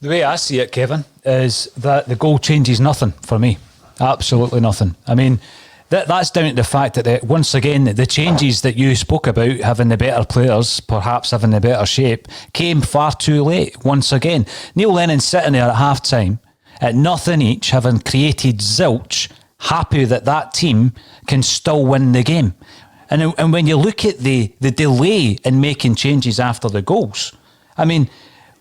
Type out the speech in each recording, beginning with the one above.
The way I see it, Kevin, is that the goal changes nothing for me. Absolutely nothing. I mean, that's down to the fact that, once again, the changes that you spoke about, having the better players, perhaps having the better shape, came far too late, once again. Neil Lennon sitting there at half-time, at nothing each, having created zilch, happy that that team can still win the game. And when you look at the delay in making changes after the goals, I mean,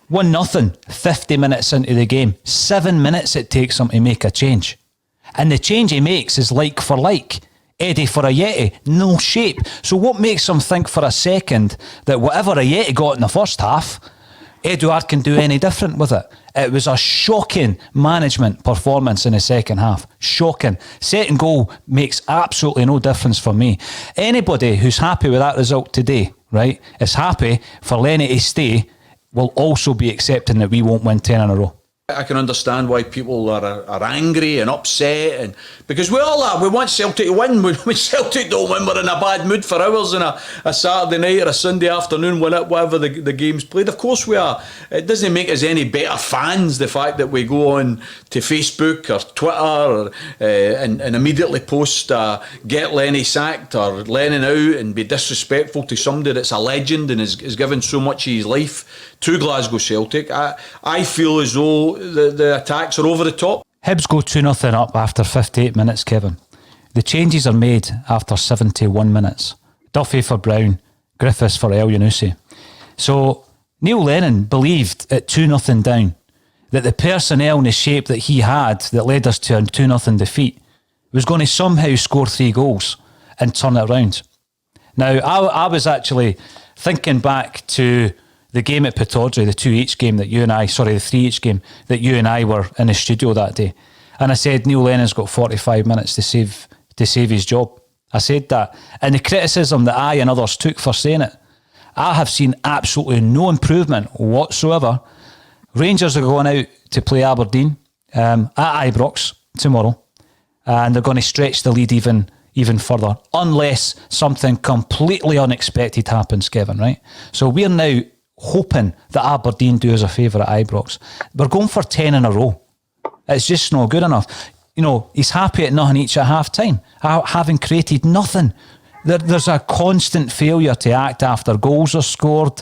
1-0, 50 minutes into the game, 7 minutes it takes him to make a change. And the change he makes is like for like. Eddie for Ayeti, no shape. So what makes him think for a second that whatever Ayeti got in the first half, Edouard can do any different with it? It was a shocking management performance in the second half. Shocking. Second goal makes absolutely no difference for me. Anybody who's happy with that result today, right, is happy for Lenny to stay, will also be accepting that we won't win 10 in a row. I can understand why people are angry and upset, and because we all are. We want Celtic to win. When Celtic don't win, we're in a bad mood for hours on a Saturday night or a Sunday afternoon, whatever the game's played. Of course we are. It doesn't make us any better fans, the fact that we go on to Facebook or Twitter and immediately post get Lenny sacked or Lennon out and be disrespectful to somebody that's a legend and has given so much of his life to Glasgow Celtic. I feel as though the attacks are over the top. Hibs go 2-0 up after 58 minutes, Kevin. The changes are made after 71 minutes. Duffy for Brown, Griffiths for El Yunusi. So Neil Lennon believed at 2-0 down that the personnel and the shape that he had that led us to a 2-0 defeat was going to somehow score 3 goals and turn it around. Now, I was actually thinking back to the game at Pittodrie, the 2-each game that you and I, the 3-each game that you and I were in the studio that day. And I said, Neil Lennon's got 45 minutes to save his job. I said that. And the criticism that I and others took for saying it, I have seen absolutely no improvement whatsoever. Rangers are going out to play Aberdeen at Ibrox tomorrow. And they're going to stretch the lead even further, unless something completely unexpected happens, Kevin, right? So we're now hoping that Aberdeen do us a favour at Ibrox. We're going for 10 in a row. It's just not good enough. You know, he's happy at nothing each at half-time, having created nothing. There's a constant failure to act after goals are scored.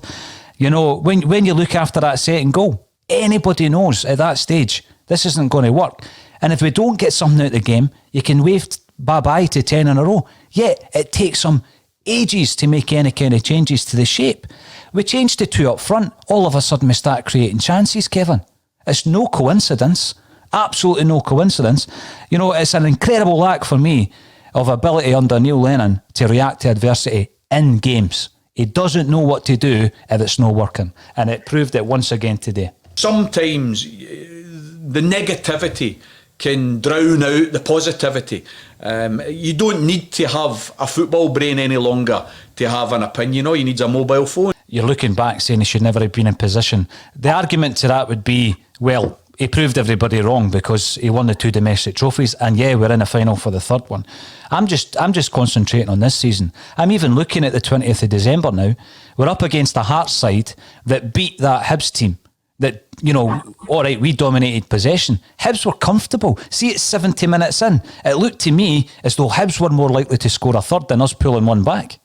You know, when you look after that second goal, anybody knows at that stage, this isn't going to work. And if we don't get something out of the game, you can wave bye-bye to 10 in a row. Yet, it takes them ages to make any kind of changes to the shape. We changed to 2 up front. All of a sudden we start creating chances, Kevin. It's no coincidence. Absolutely no coincidence. You know, it's an incredible lack for me of ability under Neil Lennon to react to adversity in games. He doesn't know what to do if it's not working. And it proved it once again today. Sometimes the negativity can drown out the positivity. You don't need to have a football brain any longer to have an opinion. All you need is a mobile phone. You're looking back saying he should never have been in position. The argument to that would be, well, he proved everybody wrong because he won the 2 domestic trophies, and yeah, we're in a final for the 3rd one. I'm just concentrating on this season. I'm even looking at the 20th of December now. We're up against a Hearts side that beat that Hibs team. That, you know, all right, we dominated possession. Hibs were comfortable. See, it's 70 minutes in. It looked to me as though Hibs were more likely to score a third than us pulling one back.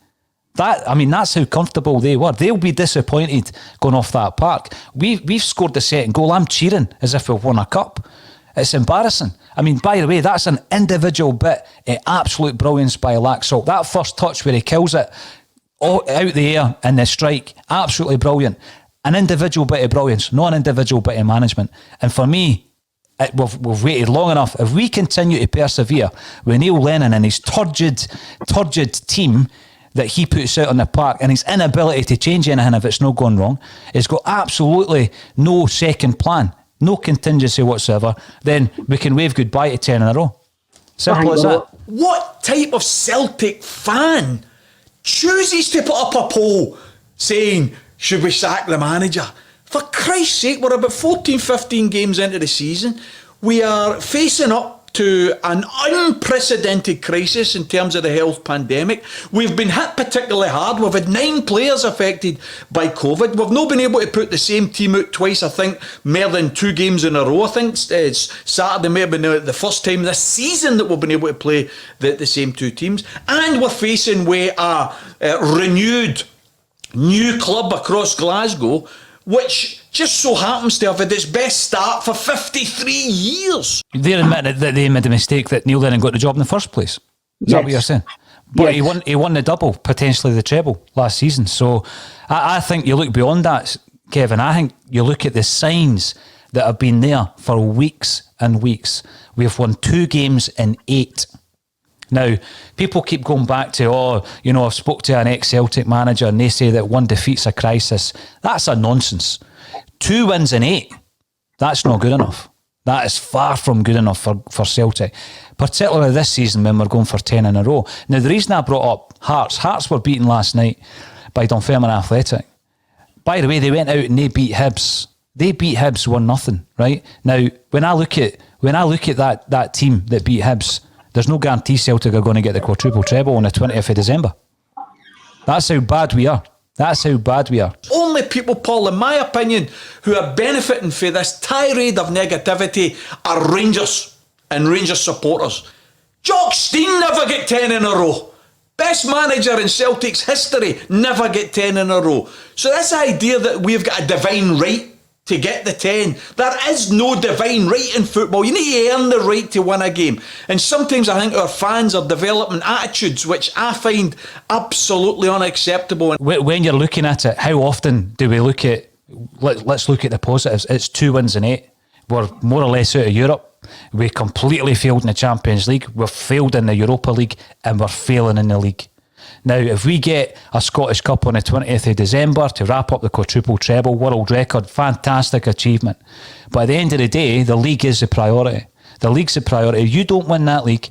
That's how comfortable they were. They'll be disappointed going off that park. We've scored the second goal. I'm cheering as if we've won a cup. It's embarrassing. I mean, by the way, that's an individual bit of absolute brilliance by Laxalt. That first touch where he kills it out the air in the strike, absolutely brilliant. An individual bit of brilliance, not an individual bit of management. And for me, we've waited long enough. If we continue to persevere with Neil Lennon and his turgid team that he puts out on the park and his inability to change anything if it's not going wrong, he's got absolutely no second plan, no contingency whatsoever, then we can wave goodbye to 10 in a row. Simple as that. What type of Celtic fan chooses to put up a poll saying, should we sack the manager? For Christ's sake, we're about 14, 15 games into the season. We are facing up to an unprecedented crisis in terms of the health pandemic. We've been hit particularly hard. We've had 9 players affected by COVID. We've not been able to put the same team out twice, I think, more than 2 games in a row. I think it's Saturday may have been the first time this season that we've been able to play the same 2 teams. And we're facing with a renewed new club across Glasgow, which just so happens to have had its best start for 53 years. They're admitting that they made a mistake that Neil Lennon got the job in the first place. Is that what you're saying? But he won the double, potentially the treble last season. So I think you look beyond that, Kevin. I think you look at the signs that have been there for weeks and weeks. We've won 2 games in 8. Now, people keep going back to, I've spoke to an ex-Celtic manager and they say that 1 defeat's a crisis. That's a nonsense. 2 wins in 8, that's not good enough. That is far from good enough for Celtic, particularly this season when we're going for 10 in a row. Now, the reason I brought up Hearts were beaten last night by Dunfermline Athletic. By the way, they went out and they beat Hibs. They beat Hibs 1-0, right? Now, when I look at that team that beat Hibs, there's no guarantee Celtic are going to get the quadruple treble on the 20th of December. That's how bad we are. Only people, Paul, in my opinion, who are benefiting from this tirade of negativity are Rangers and Rangers supporters. Jock Stein never get 10 in a row. Best manager in Celtic's history, never get 10 in a row. So this idea that we've got a divine right to get the 10, there is no divine right in football. You need to earn the right to win a game. And sometimes I think our fans are developing attitudes which I find absolutely unacceptable. When you're looking at it, how often do we look at, let's look at the positives. It's 2 wins in 8. We're more or less out of Europe. We completely failed in the Champions League. We've failed in the Europa League and we're failing in the league. Now, if we get a Scottish Cup on the 20th of December to wrap up the quadruple treble, world record, fantastic achievement. But at the end of the day, the league is the priority. The league's the priority. If you don't win that league,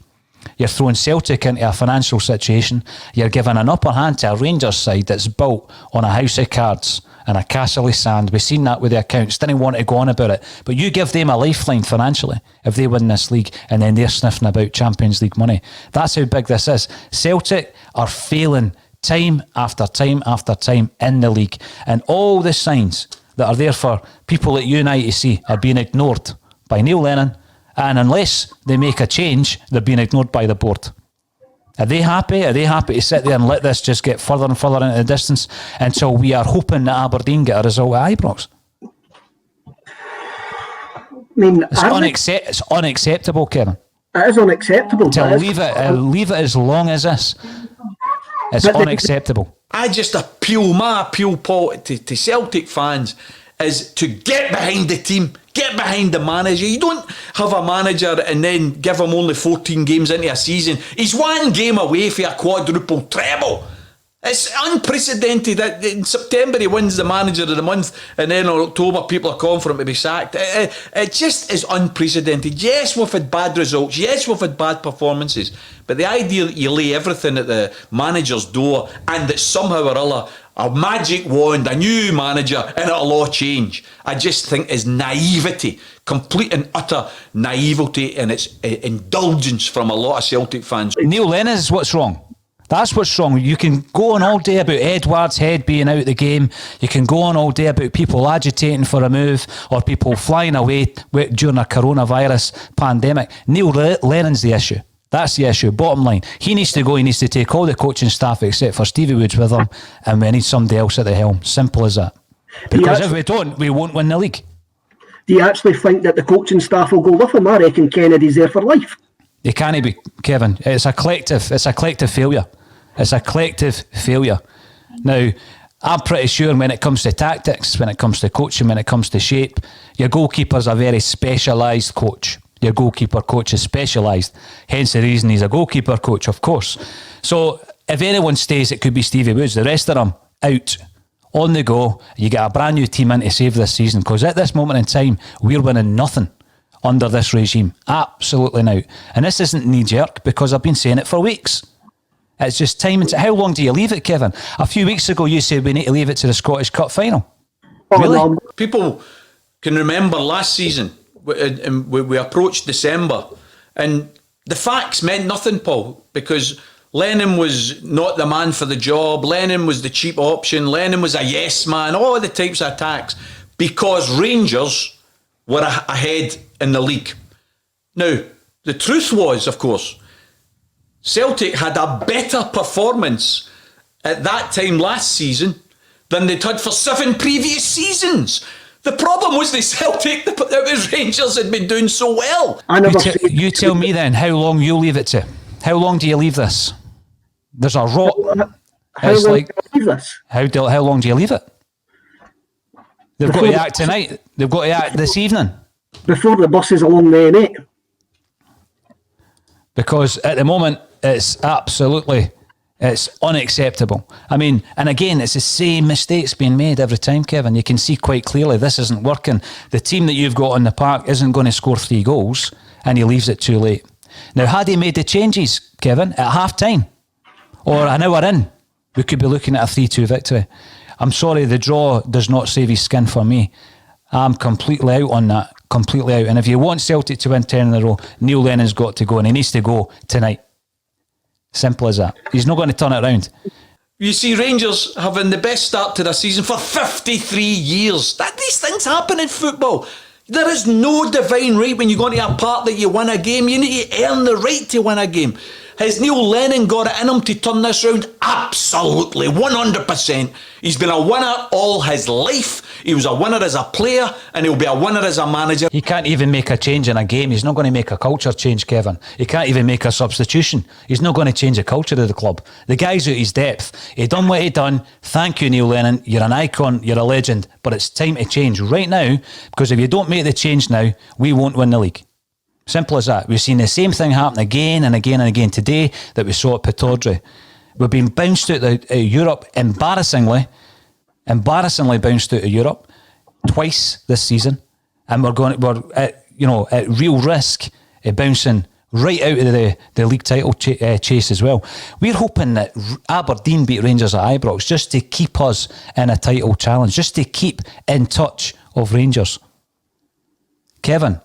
you're throwing Celtic into a financial situation. You're giving an upper hand to a Rangers side that's built on a house of cards and a castle of sand. We've seen that with the accounts. Didn't want to go on about it. But you give them a lifeline financially if they win this league and then they're sniffing about Champions League money. That's how big this is. Celtic are failing time after time after time in the league. And all the signs that are there for people like you and I to see are being ignored by Neil Lennon. And unless they make a change, they're being ignored by the board. Are they happy? Are they happy to sit there and let this just get further and further into the distance until we are hoping that Aberdeen get a result at Ibrox? I mean, it's unacceptable, Kevin. It is unacceptable. To leave it as long as this. It's unacceptable. My appeal, Paul, to Celtic fans is to get behind the team, get behind the manager. You don't have a manager and then give him only 14 games into a season. He's 1 game away from a quadruple treble. It's unprecedented that in September he wins the manager of the month and then in October people are calling for him to be sacked. It just is unprecedented. Yes, we've had bad results. Yes, we've had bad performances. But the idea that you lay everything at the manager's door and that somehow or other a magic wand, a new manager, and it'll all change, I just think is naivety, complete and utter naivety, and it's indulgence from a lot of Celtic fans. Neil Lennon is what's wrong. That's what's wrong. You can go on all day about Edward's head being out of the game. You can go on all day about people agitating for a move or people flying away during a coronavirus pandemic. Neil Lennon's the issue. That's the issue. Bottom line, he needs to go. He needs to take all the coaching staff except for Stevie Woods with him, and we need somebody else at the helm. Simple as that. Because if we don't, we won't win the league. Do you actually think that the coaching staff will go with him? I reckon Kennedy's there for life. They can't be, Kevin. It's a collective failure. It's a collective failure. Now, I'm pretty sure when it comes to tactics, when it comes to coaching, when it comes to shape, your goalkeeper's a very specialised coach. Your goalkeeper coach is specialised. Hence the reason he's a goalkeeper coach, of course. So if anyone stays, it could be Stevie Woods. The rest of them, out, on the go. You get a brand new team in to save this season. Because at this moment in time, we're winning nothing under this regime. Absolutely now. And this isn't knee-jerk because I've been saying it for weeks. It's just time. How long do you leave it, Kevin? A few weeks ago, you said we need to leave it to the Scottish Cup final. Really? People can remember last season, we approached December And the facts meant nothing, Paul, because Lennon was not the man for the job. Lennon was the cheap option. Lennon was a yes man, all the types of attacks, because Rangers were ahead in the league. Now, the truth was, of course, Celtic had a better performance at that time last season than they'd had for 7 previous seasons. The problem was the Celtic, it was Rangers had been doing so well. You tell me then, how long you leave it to? How long do you leave this? There's a rot. How long do you leave this? How long do you leave it? They've got to act tonight. They've got to act this evening. Before the bus is along the M8. Because at the moment, it's unacceptable. I mean, and again, it's the same mistakes being made every time, Kevin. You can see quite clearly this isn't working. The team that you've got on the park isn't going to score 3 goals, and he leaves it too late. Now, had he made the changes, Kevin, at half-time, or an hour in, we could be looking at a 3-2 victory. I'm sorry, the draw does not save his skin for me. I'm completely out on that, completely out. And if you want Celtic to win 10 in a row, Neil Lennon's got to go, and he needs to go tonight. Simple as that. He's not going to turn it around. You see, Rangers having the best start to the season for 53 years. These things happen in football. There is no divine right when you go into a part that you win a game. You need to earn the right to win a game. Has Neil Lennon got it in him to turn this round? Absolutely, 100%. He's been a winner all his life. He was a winner as a player, and he'll be a winner as a manager. He can't even make a change in a game. He's not going to make a culture change, Kevin. He can't even make a substitution. He's not going to change the culture of the club. The guy's out his depth. He done what he done. Thank you, Neil Lennon. You're an icon. You're a legend. But it's time to change right now, because if you don't make the change now, we won't win the league. Simple as that. We've seen the same thing happen again and again and again today that we saw at Pittodrie. We've been bounced out of Europe embarrassingly bounced out of Europe twice this season, and we're at real risk of bouncing right out of the league title chase as well. We're hoping that Aberdeen beat Rangers at Ibrox just to keep us in a title challenge, just to keep in touch of Rangers. Kevin,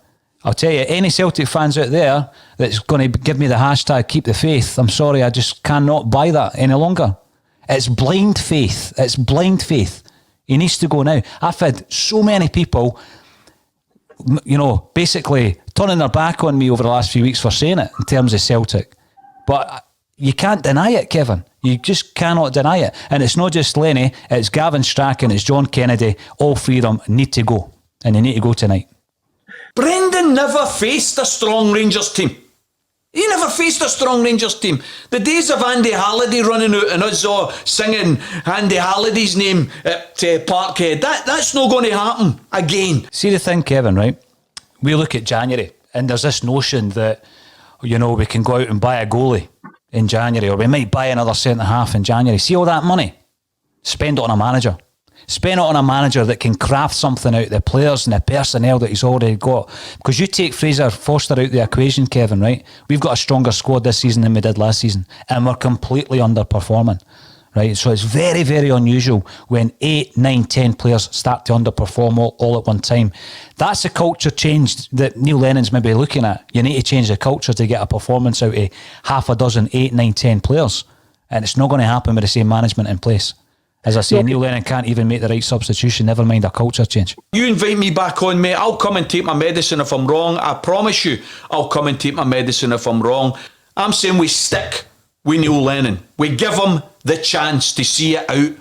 I'll tell you, any Celtic fans out there that's going to give me the hashtag keep the faith, I'm sorry, I just cannot buy that any longer. It's blind faith. It's blind faith. He needs to go now. I've had so many people, basically turning their back on me over the last few weeks for saying it in terms of Celtic. But you can't deny it, Kevin. You just cannot deny it. And it's not just Lenny, it's Gavin Strachan, it's John Kennedy. All 3 of them need to go. And they need to go tonight. Brendan never faced a strong Rangers team. He never faced a strong Rangers team. The days of Andy Halliday running out and us all singing Andy Halliday's name at Parkhead, that's not going to happen again. See the thing, Kevin, right? We look at January and there's this notion that, we can go out and buy a goalie in January, or we might buy another centre-half in January. See all that money? Spend it on a manager. Spend it on a manager that can craft something out of the players and the personnel that he's already got. Because you take Fraser Forster out the equation, Kevin, right? We've got a stronger squad this season than we did last season, and we're completely underperforming, right? So it's very, very unusual when 8, 9, 10 players start to underperform all at one time. That's a culture change that Neil Lennon's maybe looking at. You need to change the culture to get a performance out of half a dozen, 8, 9, 10 players. And it's not going to happen with the same management in place. As I say, Neil Lennon can't even make the right substitution, never mind a culture change. You invite me back on, mate. I'll come and take my medicine if I'm wrong. I promise you, I'll come and take my medicine if I'm wrong. I'm saying we stick with Neil Lennon. We give him the chance to see it out.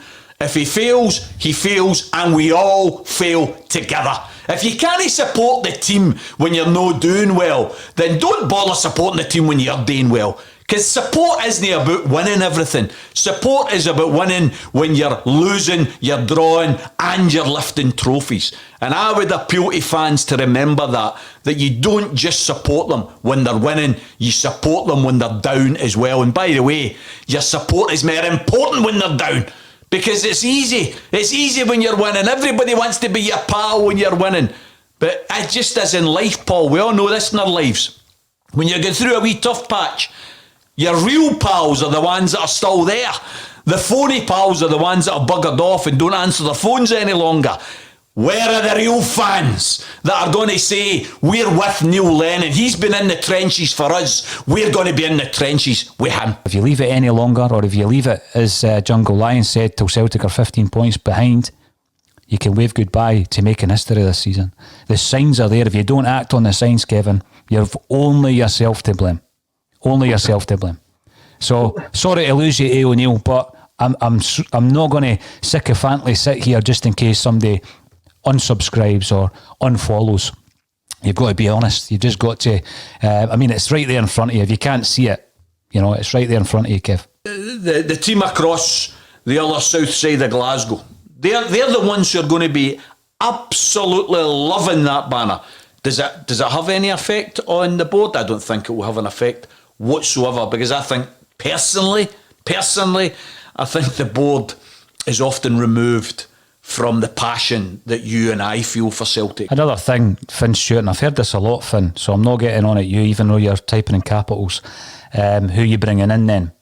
If he fails, and we all fail together. If you can't support the team when you're not doing well, then don't bother supporting the team when you're doing well. Because support isn't about winning everything. Support is about winning when you're losing, you're drawing, and you're lifting trophies. And I would appeal to fans to remember that you don't just support them when they're winning, you support them when they're down as well. And by the way, your support is more important when they're down. Because it's easy. It's easy when you're winning. Everybody wants to be your pal when you're winning. But it just is in life, Paul. We all know this in our lives. When you're going through a wee tough patch, your real pals are the ones that are still there. The phony pals are the ones that are buggered off and don't answer their phones any longer. Where are the real fans that are going to say, we're with Neil Lennon? He's been in the trenches for us. We're going to be in the trenches with him. If you leave it any longer, or if you leave it, as Jungle Lion said, till Celtic are 15 points behind, you can wave goodbye to making history this season. The signs are there. If you don't act on the signs, Kevin, you've only yourself to blame. Only yourself to blame. So, sorry to lose you, A. O'Neill, but I'm not going to sycophantly sit here just in case somebody unsubscribes or unfollows. You've got to be honest. You've just got to, it's right there in front of you. If you can't see it, it's right there in front of you, Kev. The team across the other south side of Glasgow, they're the ones who are going to be absolutely loving that banner. Does it have any effect on the board? I don't think it will have an effect whatsoever, because I think personally, I think the board is often removed from the passion that you and I feel for Celtic. Another thing, Finn Stewart, and I've heard this a lot, Finn, so I'm not getting on at you, even though you're typing in capitals. Who you bringing in then?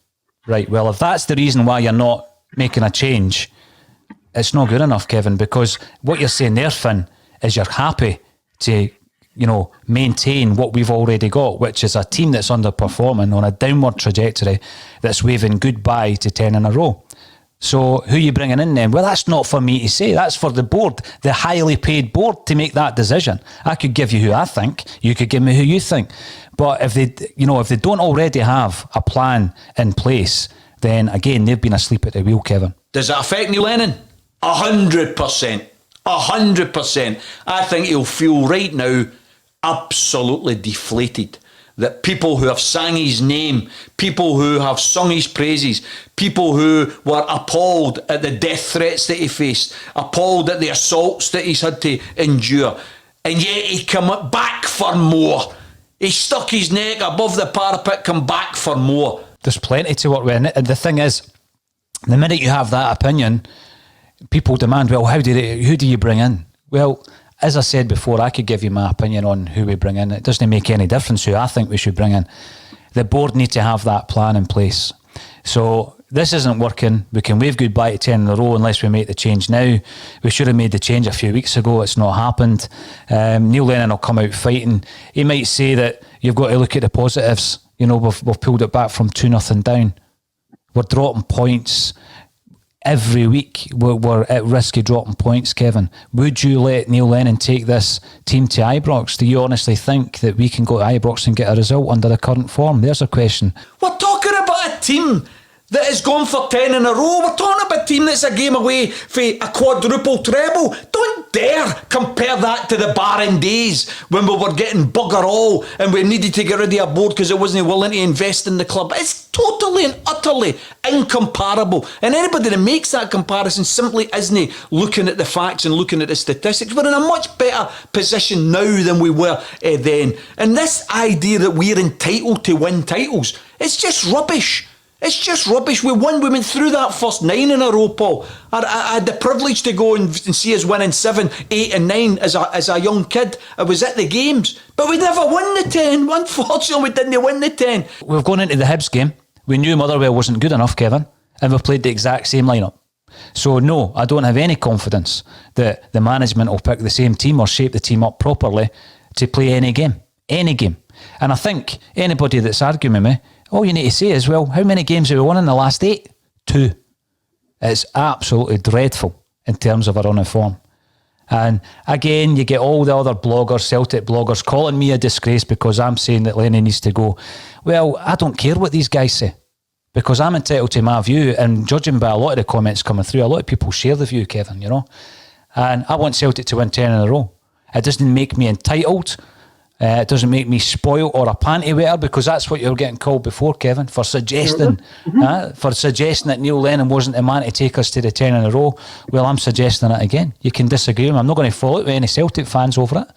Right, well, if that's the reason why you're not making a change, it's not good enough, Kevin, because what you're saying there, Finn, is you're happy to, maintain what we've already got, which is a team that's underperforming on a downward trajectory that's waving goodbye to 10 in a row. So who are you bringing in then? Well, that's not for me to say. That's for the board, the highly paid board, to make that decision. I could give you who I think. You could give me who you think. But if they don't already have a plan in place, then again, they've been asleep at the wheel, Kevin. Does it affect Neil Lennon? 100%. 100%. I think he'll feel right now absolutely deflated that people who have sang his name, people who have sung his praises, people who were appalled at the death threats that he faced, appalled at the assaults that he's had to endure, and yet he come back for more. He stuck his neck above the parapet, come back for more. There's plenty to work with. And the thing is, the minute you have that opinion, people demand, well, who do you bring in? Well, as I said before, I could give you my opinion on who we bring in. It doesn't make any difference who I think we should bring in. The board need to have that plan in place. So this isn't working. We can wave goodbye to 10 in a row unless we make the change now. We should have made the change a few weeks ago. It's not happened. Neil Lennon will come out fighting. He might say that you've got to look at the positives. We've pulled it back from 2-0 down. We're dropping points. Every week we're at risk of dropping points, Kevin. Would you let Neil Lennon take this team to Ibrox? Do you honestly think that we can go to Ibrox and get a result under the current form? There's a question. We're talking about a team that has gone for 10 in a row. We're talking about a team that's a game away for a quadruple treble. Don't dare compare that to the barren days when we were getting bugger all and we needed to get rid of a board because it wasn't willing to invest in the club. It's totally and utterly incomparable. And anybody that makes that comparison simply isn't looking at the facts and looking at the statistics. We're in a much better position now than we were then. And this idea that we're entitled to win titles, it's just rubbish. It's just rubbish. We went through that first 9 in a row, Paul. I had the privilege to go and see us winning 7, 8 and 9 as a young kid. I was at the games. But we never won the 10. Unfortunately, we didn't win the 10. We've gone into the Hibs game. We knew Motherwell wasn't good enough, Kevin. And we've played the exact same lineup. So no, I don't have any confidence that the management will pick the same team or shape the team up properly to play any game. Any game. And I think anybody that's arguing with me, all you need to say is, well, how many games have we won in the last 8? 2. It's absolutely dreadful in terms of our run of form. And again, you get all the other bloggers, Celtic bloggers, calling me a disgrace because I'm saying that Lennon needs to go. Well, I don't care what these guys say because I'm entitled to my view, and judging by a lot of the comments coming through, a lot of people share the view, Kevin, And I want Celtic to win 10 in a row. It doesn't make me entitled. It doesn't make me spoiled or a panty wetter, because that's what you were getting called before, Kevin, for suggesting that Neil Lennon wasn't the man to take us to the 10 in a row. Well, I'm suggesting it again. You can disagree with me. I'm not going to fall out with any Celtic fans over it.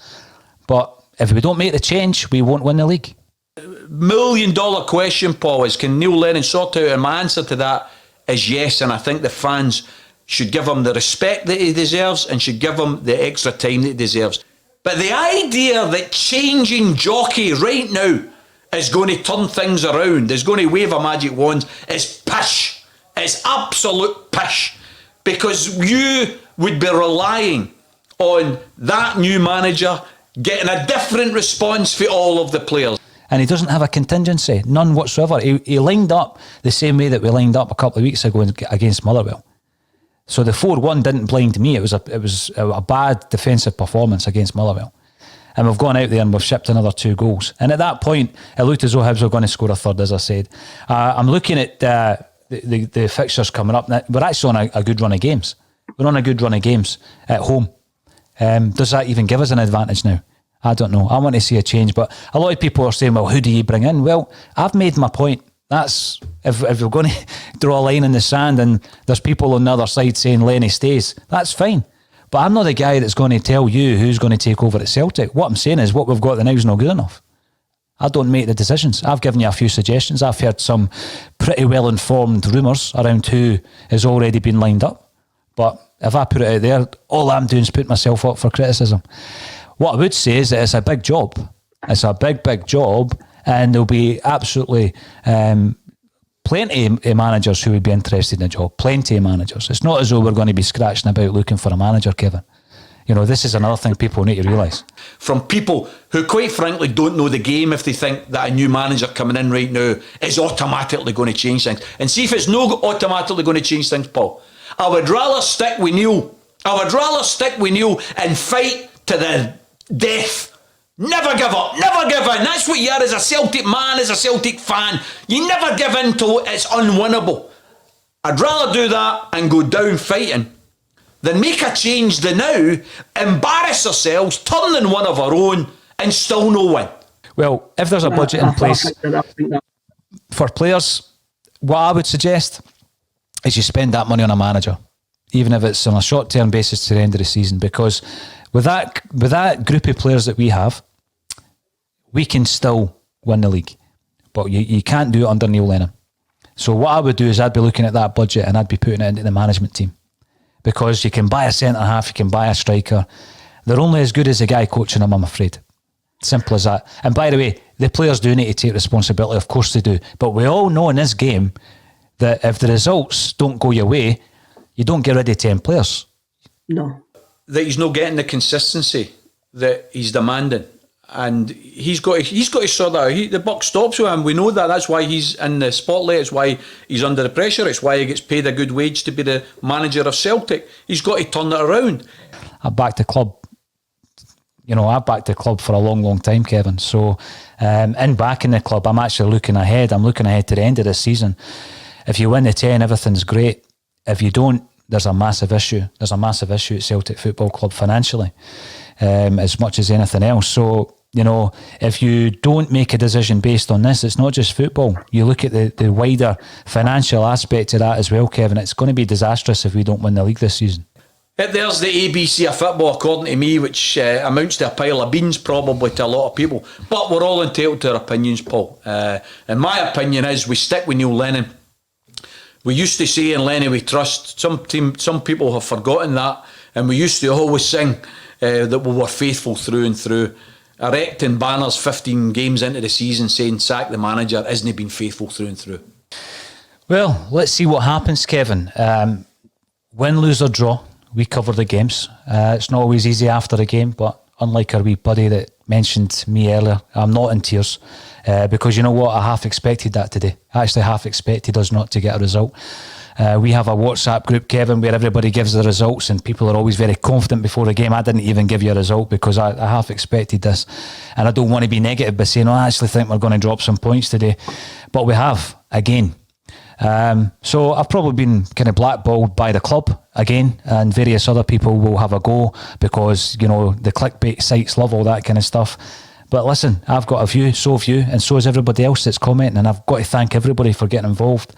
But if we don't make the change, we won't win the league. $1 million question, Paul, is can Neil Lennon sort out? And my answer to that is yes, and I think the fans should give him the respect that he deserves and should give him the extra time that he deserves. But the idea that changing jockey right now is going to turn things around, is going to wave a magic wand, is pish. It's absolute pish. Because you would be relying on that new manager getting a different response for all of the players. And he doesn't have a contingency, none whatsoever. He lined up the same way that we lined up a couple of weeks ago against Motherwell. So the 4-1 didn't blind me. It was a bad defensive performance against Motherwell. And we've gone out there and we've shipped another 2 goals. And at that point, it looked as though Hibs were going to score a third, as I said. I'm looking at the fixtures coming up. We're actually on a good run of games. We're on a good run of games at home. Does that even give us an advantage now? I don't know. I want to see a change. But a lot of people are saying, well, who do you bring in? Well, I've made my point. That's if we're going to draw a line in the sand and there's people on the other side saying Lenny stays, that's fine. But I'm not the guy that's going to tell you who's going to take over at Celtic. What I'm saying is what we've got now is not good enough. I don't make the decisions. I've given you a few suggestions. I've heard some pretty well-informed rumours around who has already been lined up. But if I put it out there, all I'm doing is put myself up for criticism. What I would say is that it's a big job. It's a big, big job. And there'll be absolutely plenty of managers who would be interested in the job. Plenty of managers. It's not as though we're going to be scratching about looking for a manager, Kevin. You know, this is another thing people need to realise. From people who, quite frankly, don't know the game if they think that a new manager coming in right now is automatically going to change things. And see if it's not automatically going to change things, Paul. I would rather stick with Neil. I would rather stick with Neil and fight to the death. Never give up, never give in. That's what you are as a Celtic man, as a Celtic fan. You never give in till it's unwinnable. I'd rather do that and go down fighting than make a change the now, embarrass ourselves, turn in one of our own and still no win. Well, if there's a budget in place for players, what I would suggest is you spend that money on a manager, even if it's on a short-term basis to the end of the season, because with that group of players that we have, we can still win the league. But you can't do it under Neil Lennon. So what I would do is I'd be looking at that budget and I'd be putting it into the management team. Because you can buy a centre-half, you can buy a striker. They're only as good as the guy coaching them, I'm afraid. Simple as that. And by the way, the players do need to take responsibility. Of course they do. But we all know in this game that if the results don't go your way, you don't get rid of 10 players. No. That he's not getting the consistency that he's demanding. And he's got to sort that out. The buck stops with him. We know that. That's why he's in the spotlight. It's why he's under the pressure. It's why he gets paid a good wage to be the manager of Celtic. He's got to turn it around. I've backed the club. You know, I've backed the club for a long, long time, Kevin. So in backing the club, I'm actually looking ahead. I'm looking ahead to the end of this season. If you win the 10, everything's great. If you don't, there's a massive issue. There's a massive issue at Celtic Football Club financially, as much as anything else. So, you know, if you don't make a decision based on this, it's not just football. You look at the wider financial aspect of that as well, Kevin. It's going to be disastrous if we don't win the league this season. There's the ABC of football, according to me, which amounts to a pile of beans probably to a lot of people. But we're all entitled to our opinions, Paul. And my opinion is we stick with Neil Lennon. We used to say in Lenny we trust. Some people have forgotten that. And we used to always sing that we were faithful through and through. Erecting banners 15 games into the season saying sack the manager, isn't he been faithful through and through? Well, let's see what happens, Kevin. Win, lose or draw, we cover the games. It's not always easy after a game, but unlike our wee buddy that mentioned me earlier, I'm not in tears. Because you know what, I half expected that today. I actually half expected us not to get a result. We have a WhatsApp group, Kevin, where everybody gives the results and people are always very confident before the game. I didn't even give you a result because I half expected this. And I don't want to be negative by saying, I actually think we're going to drop some points today. But we have, again. So I've probably been kind of blackballed by the club again, and various other people will have a go because, you know, the clickbait sites love all that kind of stuff. But listen, I've got a view, so have you, and so has everybody else that's commenting, and I've got to thank everybody for getting involved.